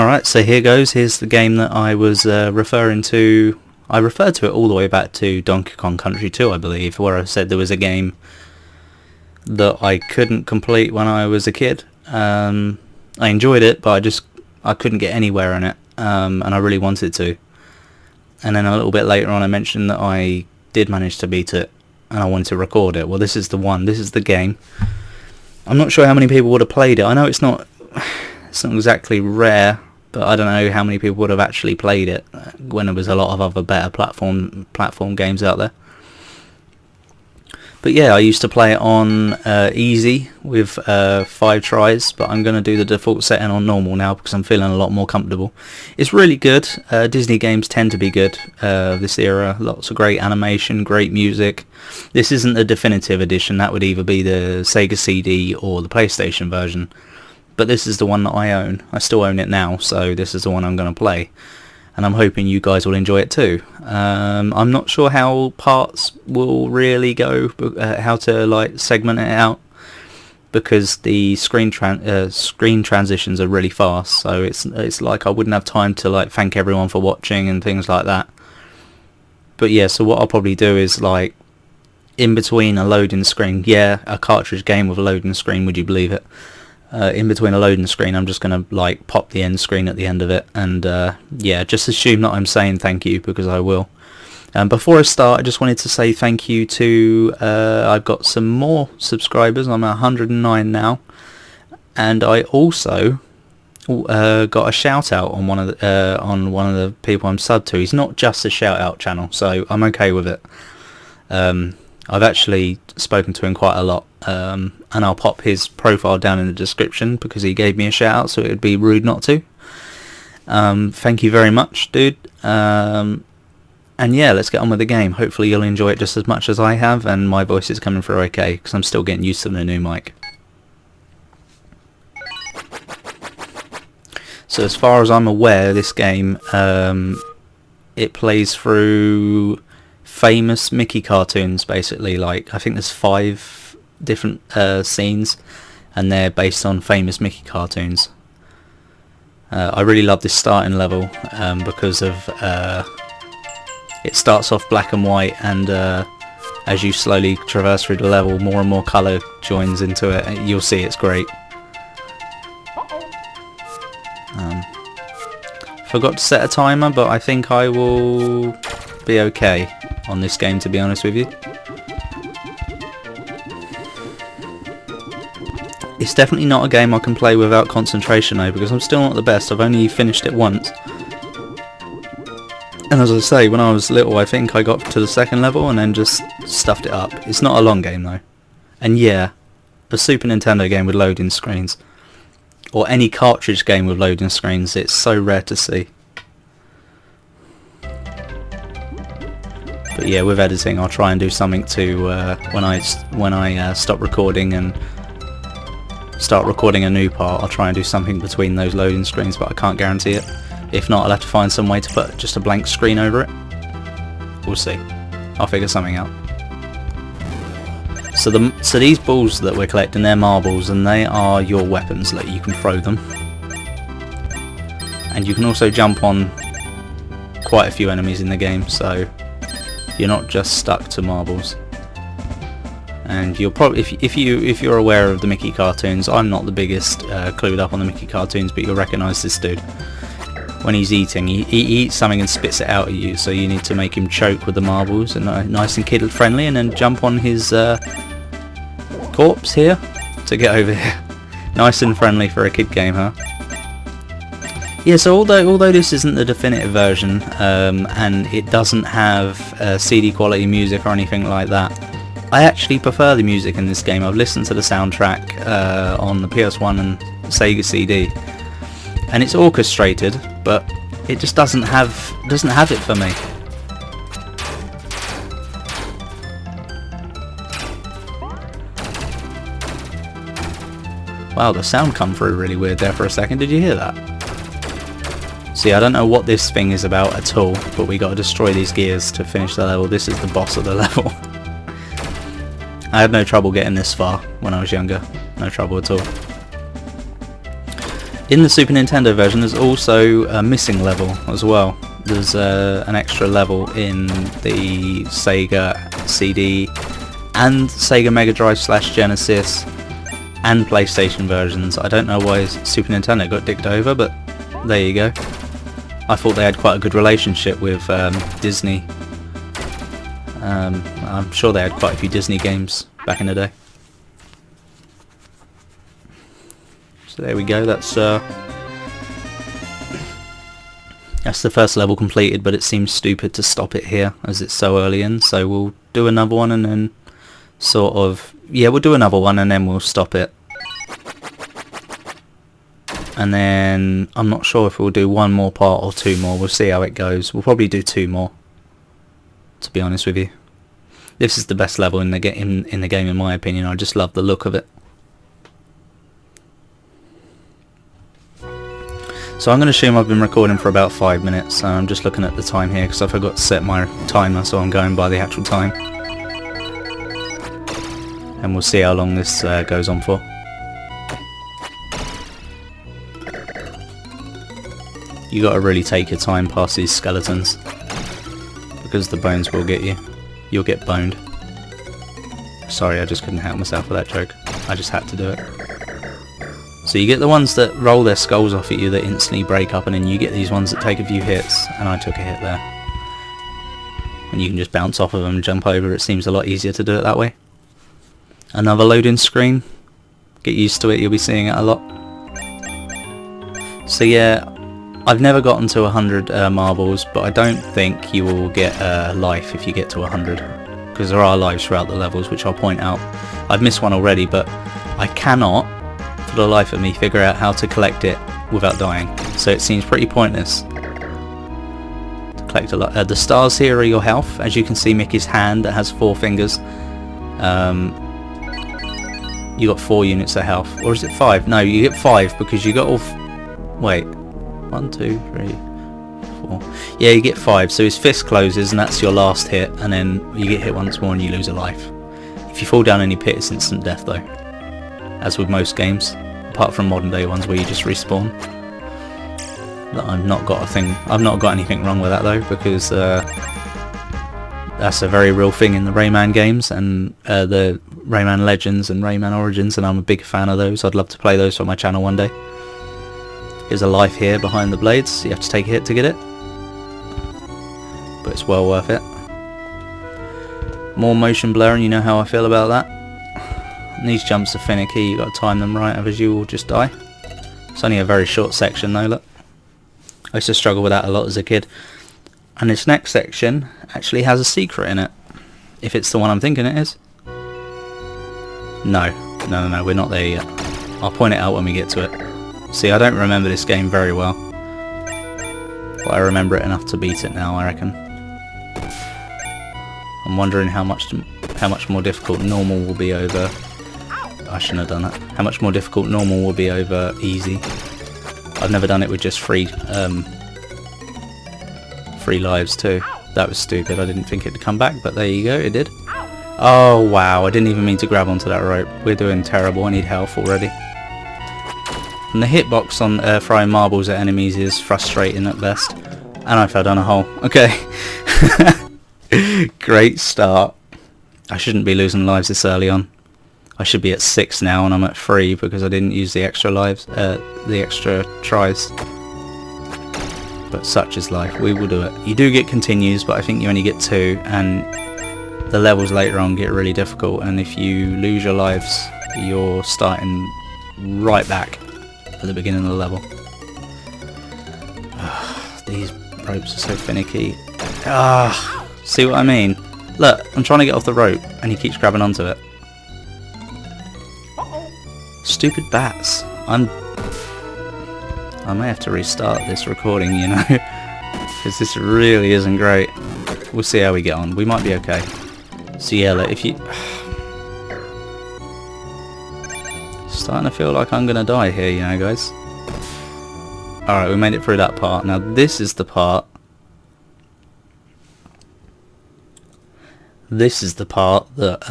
Alright, so here goes. Here's the game that I was referring to. I referred to it all the way back to Donkey Kong Country 2, I believe, where I said there was a game that I couldn't complete when I was a kid. I enjoyed it, but I couldn't get anywhere in it, and I really wanted to. And then a little bit later on I mentioned that I did manage to beat it, and I wanted to record it. Well, this is the one. This is the game. I'm not sure how many people would have played it. I know it's not exactly rare, but I don't know how many people would have actually played it when there was a lot of other better platform games out there. But yeah, I used to play it on easy with 5 tries, but I'm going to do the default setting on normal now because I'm feeling a lot more comfortable. It's really good. Disney games tend to be good this era. Lots of great animation, great music. This isn't the definitive edition. That would either be the Sega CD or the PlayStation version. But this is the one that I own. I still own it now, so this is the one I'm going to play. And I'm hoping you guys will enjoy it too. I'm not sure how parts will really go, how to like segment it out, because the screen transitions are really fast. So it's like I wouldn't have time to like thank everyone for watching and things like that. But yeah, so what I'll probably do is like in between a loading screen. Yeah, a cartridge game with a loading screen. Would you believe it? In between a loading screen, I'm just going to like pop the end screen at the end of it, and yeah, just assume that I'm saying thank you, because I will. Before I start, I just wanted to say thank you to I've got some more subscribers. I'm at 109 now, and I also got a shout out on one of the people I'm subbed to. It's not just a shout out channel, so I'm okay with it. I've actually spoken to him quite a lot, and I'll pop his profile down in the description because he gave me a shout out, so it would be rude not to. Thank you very much, dude. And yeah, let's get on with the game. Hopefully you'll enjoy it just as much as I have, and my voice is coming through okay, because I'm still getting used to the new mic. So as far as I'm aware, this game, it plays through famous Mickey cartoons, basically. Like I think there's 5 different scenes, and they're based on famous Mickey cartoons. I really love this starting level because of it starts off black and white, and as you slowly traverse through the level, more and more colour joins into it, and you'll see it's great. Forgot to set a timer, but I think I will be okay on this game, to be honest with you. It's definitely not a game I can play without concentration though, because I'm still not the best. I've only finished it once, and as I say, when I was little I think I got to the 2nd level and then just stuffed it up. It's not a long game though, and yeah, a Super Nintendo game with loading screens, or any cartridge game with loading screens, it's so rare to see. But yeah, with editing, I'll try and do something to when I stop recording and start recording a new part, I'll try and do something between those loading screens, but I can't guarantee it. If not, I'll have to find some way to put just a blank screen over it. We'll see. I'll figure something out. So these balls that we're collecting, they're marbles, and they are your weapons. Like, you can throw them, and you can also jump on quite a few enemies in the game, so you're not just stuck to marbles. And you'll probably, if you're aware of the Mickey cartoons, I'm not the biggest clued up on the Mickey cartoons, but you'll recognise this dude. When he's eating, he eats something and spits it out at you, so you need to make him choke with the marbles, and nice and kid friendly, and then jump on his corpse here to get over here. Nice and friendly for a kid game, huh? Yeah, so although this isn't the definitive version, and it doesn't have CD quality music or anything like that, I actually prefer the music in this game. I've listened to the soundtrack on the PS1 and Sega CD, and it's orchestrated, but it just doesn't have it for me. Wow, the sound come through really weird there for a second. Did you hear that? See, I don't know what this thing is about at all, but we got to destroy these gears to finish the level. This is the boss of the level. I had no trouble getting this far when I was younger. No trouble at all. In the Super Nintendo version there's also a missing level as well. There's an extra level in the Sega CD and Sega Mega Drive / Genesis and PlayStation versions. I don't know why Super Nintendo got dicked over, but there you go. I thought they had quite a good relationship with Disney. I'm sure they had quite a few Disney games back in the day. So there we go, that's the first level completed, but it seems stupid to stop it here as it's so early in, so we'll do another one and then sort of, yeah, we'll do another one and then we'll stop it. And then I'm not sure if we'll do one more part or two more, we'll see how it goes. We'll probably do two more, to be honest with you. This is the best level in the game in my opinion. I just love the look of it. So I'm going to assume I've been recording for about 5 minutes. I'm just looking at the time here because I forgot to set my timer, so I'm going by the actual time. And we'll see how long this goes on for. You got to really take your time past these skeletons, because the bones will get you. You'll get boned. Sorry, I just couldn't help myself with that joke. I just had to do it. So you get the ones that roll their skulls off at you that instantly break up, and then you get these ones that take a few hits, and I took a hit there. And you can just bounce off of them and jump over. It seems a lot easier to do it that way. Another loading screen. Get used to it, you'll be seeing it a lot. So yeah, I've never gotten to 100 marbles, but I don't think you will get life if you get to 100. Because there are lives throughout the levels, which I'll point out. I've missed one already, but I cannot for the life of me figure out how to collect it without dying, so it seems pretty pointless to collect a lot. The stars here are your health. As you can see, Mickey's hand that has 4 fingers, you got 4 units of health, or is it 5? No, you get 5 because you got all wait, 1, 2, 3, 4, yeah, you get 5. So his fist closes and that's your last hit, and then you get hit once more and you lose a life. If you fall down any pit, it's instant death though, as with most games, apart from modern day ones where you just respawn. I've not got anything wrong with that though, because that's a very real thing in the Rayman games, and the Rayman Legends and Rayman Origins, and I'm a big fan of those. I'd love to play those on my channel one day. There's a life here behind the blades, you have to take a hit to get it, but it's well worth it. More motion blur, and you know how I feel about that. And these jumps are finicky, you got to time them right, otherwise you will just die. It's only a very short section though, look. I used to struggle with that a lot as a kid. And this next section actually has a secret in it, if it's the one I'm thinking it is. No, we're not there yet. I'll point it out when we get to it. See, I don't remember this game very well, but I remember it enough to beat it now, I reckon. I'm wondering how much more difficult normal will be over... I shouldn't have done that. How much more difficult normal will be over easy. I've never done it with just free lives too. That was stupid. I didn't think it'd come back, but there you go, it did. Oh wow, I didn't even mean to grab onto that rope. We're doing terrible. I need health already. And the hitbox on throwing marbles at enemies is frustrating at best. And I fell down a hole. Okay. Great start. I shouldn't be losing lives this early on. I should be at 6 now, and I'm at 3 because I didn't use the extra lives, the extra tries. But such is life. We will do it. You do get continues, but I think you only get 2, and the levels later on get really difficult. And if you lose your lives, you're starting right back at the beginning of the level. These ropes are so finicky. See what I mean? Look, I'm trying to get off the rope, and he keeps grabbing onto it. Stupid bats. I may have to restart this recording, you know, because this really isn't great. We'll see how we get on. We might be okay. So yeah, look, if you... starting to feel like I'm gonna die here, you know, guys. Alright, we made it through that part. Now this is the part... This is the part that,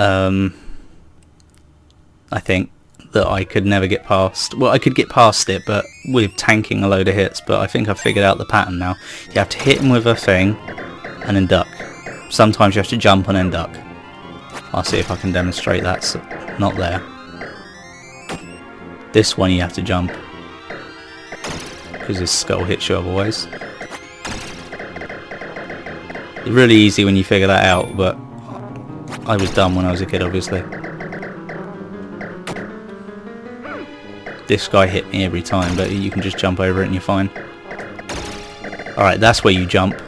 I think that I could never get past. Well, I could get past it, but with tanking a load of hits, but I think I've figured out the pattern now. You have to hit him with a thing and then duck. Sometimes you have to jump and then duck. I'll see if I can demonstrate that's not there. This one you have to jump, because his skull hits you otherwise. It's really easy when you figure that out, but I was dumb when I was a kid, obviously. This guy hit me every time, but you can just jump over it and you're fine. Alright, that's where you jump.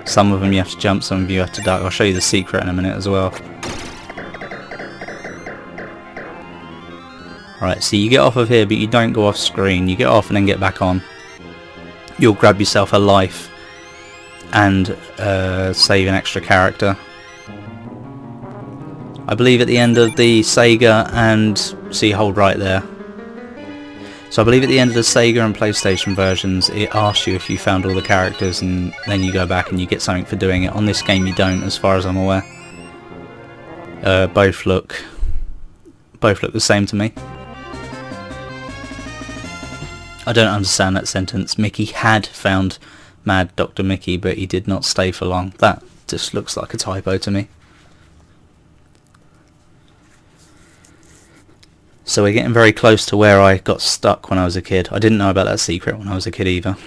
Some of them you have to jump, some of you have to duck. I'll show you the secret in a minute as well. Alright, so you get off of here, but you don't go off screen. You get off and then get back on. You'll grab yourself a life and save an extra character. I believe at the end of the Sega and... see, hold right there. So I believe at the end of the Sega and PlayStation versions, it asks you if you found all the characters, and then you go back and you get something for doing it. On this game you don't, as far as I'm aware. Both look the same to me. I don't understand that sentence. Mickey had found Mad Dr. Mickey, but he did not stay for long. That just looks like a typo to me. So we're getting very close to where I got stuck when I was a kid. I didn't know about that secret when I was a kid either.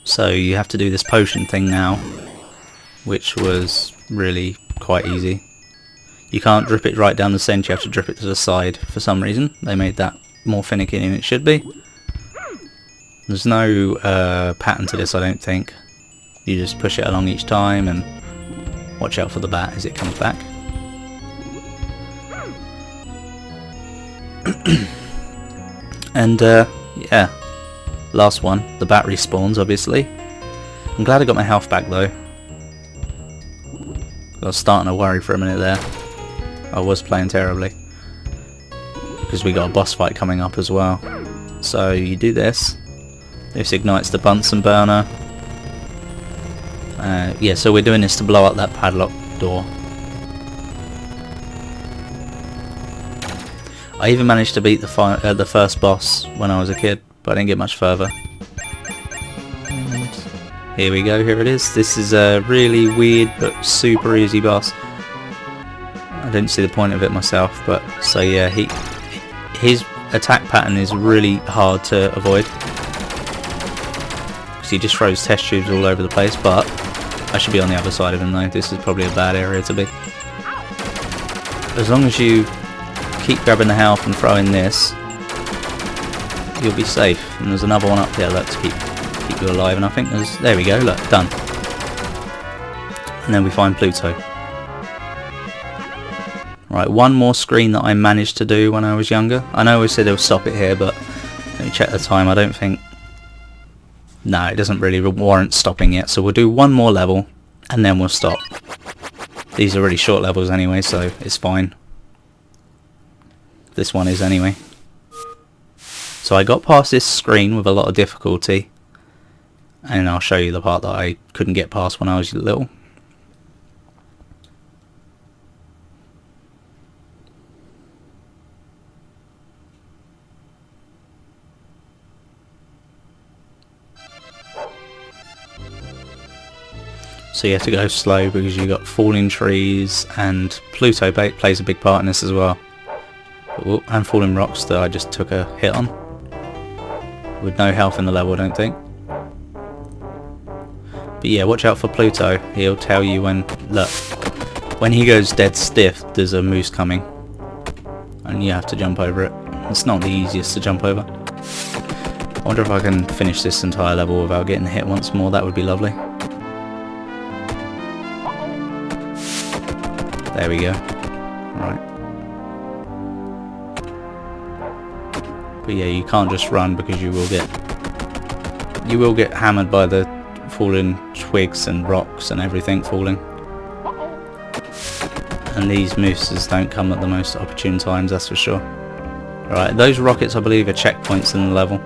So you have to do this potion thing now, which was really quite easy. You can't drip it right down the centre, you have to drip it to the side for some reason. They made that more finicky than it should be. There's no pattern to this, I don't think. You just push it along each time and watch out for the bat as it comes back. And yeah, last one, the bat respawns obviously. I'm glad I got my health back though. I was starting to worry for a minute there. I was playing terribly, because we got a boss fight coming up as well. So you do this. This ignites the Bunsen burner. Yeah, so we're doing this to blow up that padlock door. I even managed to beat the first boss when I was a kid, but I didn't get much further. And here we go, here it is. This is a really weird but super easy boss. I didn't see the point of it myself, but so yeah, his attack pattern is really hard to avoid, because he just throws test tubes all over the place. But I should be on the other side of him though. This is probably a bad area to be. As long as you keep grabbing the health and throwing this, you'll be safe. And there's another one up here, look, to keep you alive. And I think there's, there we go, look, done. And then we find Pluto. Right, one more screen that I managed to do when I was younger. I know I said I'll stop it here, but let me check the time. I don't think... no, it doesn't really warrant stopping yet. So we'll do one more level, and then we'll stop. These are really short levels anyway, so it's fine. This one is anyway. So I got past this screen with a lot of difficulty, and I'll show you the part that I couldn't get past when I was little. So you have to go slow because you've got falling trees, and Pluto plays a big part in this as well. Ooh, and falling rocks that I just took a hit on. With no health in the level, I don't think. But yeah, watch out for Pluto. He'll tell you when, look, when he goes dead stiff, there's a moose coming. And you have to jump over it. It's not the easiest to jump over. I wonder if I can finish this entire level without getting hit once more. That would be lovely. There we go. Right. But yeah, you can't just run because you will get hammered by the falling twigs and rocks and everything falling. And these mooses don't come at the most opportune times, that's for sure. Right, those rockets I believe are checkpoints in the level.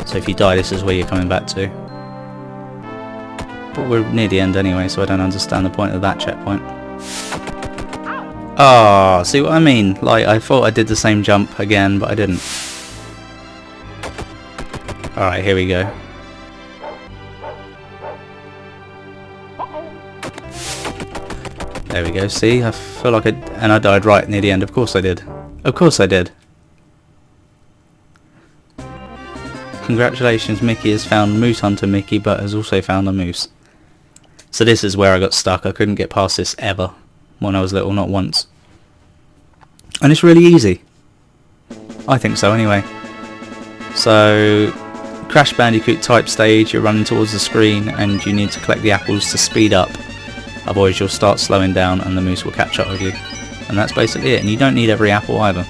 So if you die, this is where you're coming back to. But we're near the end anyway, so I don't understand the point of that checkpoint. Oh, see what I mean? Like, I thought I did the same jump again, but I didn't. Alright, here we go. There we go, see? I feel like and I died right near the end. Of course I did. Of course I did. Congratulations, Mickey has found Moose Hunter Mickey, but has also found a moose. So this is where I got stuck. I couldn't get past this ever when I was little, not once. And it's really easy. I think so anyway. So, Crash Bandicoot type stage, you're running towards the screen and you need to collect the apples to speed up. Otherwise you'll start slowing down and the moose will catch up with you. And that's basically it. And you don't need every apple either.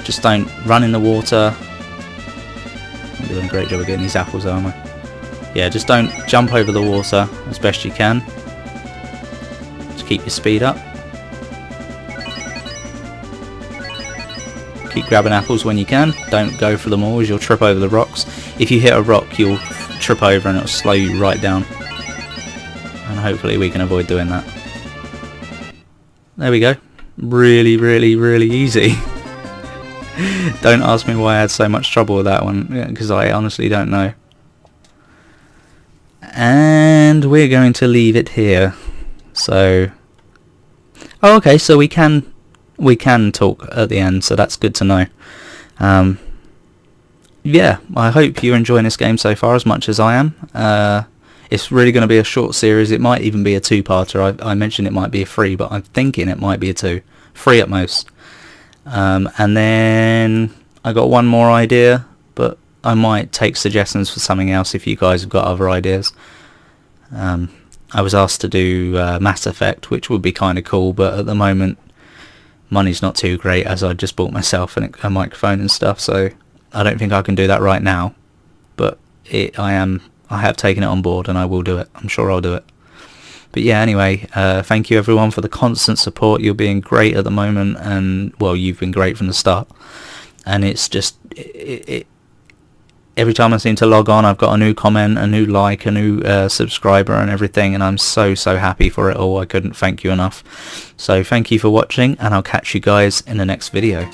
Just don't run in the water. I'm doing a great job of getting these apples, aren't I? Yeah, just don't jump over the water as best you can. Just keep your speed up. Keep grabbing apples when you can. Don't go for them all as you'll trip over the rocks. If you hit a rock you'll trip over and it'll slow you right down. And hopefully we can avoid doing that. There we go. Really, really, really easy. Don't ask me why I had so much trouble with that one, because I honestly don't know. And we're going to leave it here. So, oh, okay, so we can talk at the end, so that's good to know. Yeah, I hope you're enjoying this game so far as much as I am. It's really going to be a short series. It might even be a two-parter. I mentioned it might be a 3, but I'm thinking it might be a 2. 3 at most. And then I got one more idea, but I might take suggestions for something else if you guys have got other ideas. I was asked to do Mass Effect, which would be kind of cool, but at the moment money's not too great as I just bought myself a microphone and stuff, so I don't think I can do that right now. But I have taken it on board and I will do it. I'm sure I'll do it. But yeah, anyway, thank you everyone for the constant support. You're being great at the moment, and well, you've been great from the start. And it's just every time I seem to log on, I've got a new comment, a new like, a new subscriber and everything, and I'm so happy for it all. I couldn't thank you enough. So thank you for watching, and I'll catch you guys in the next video.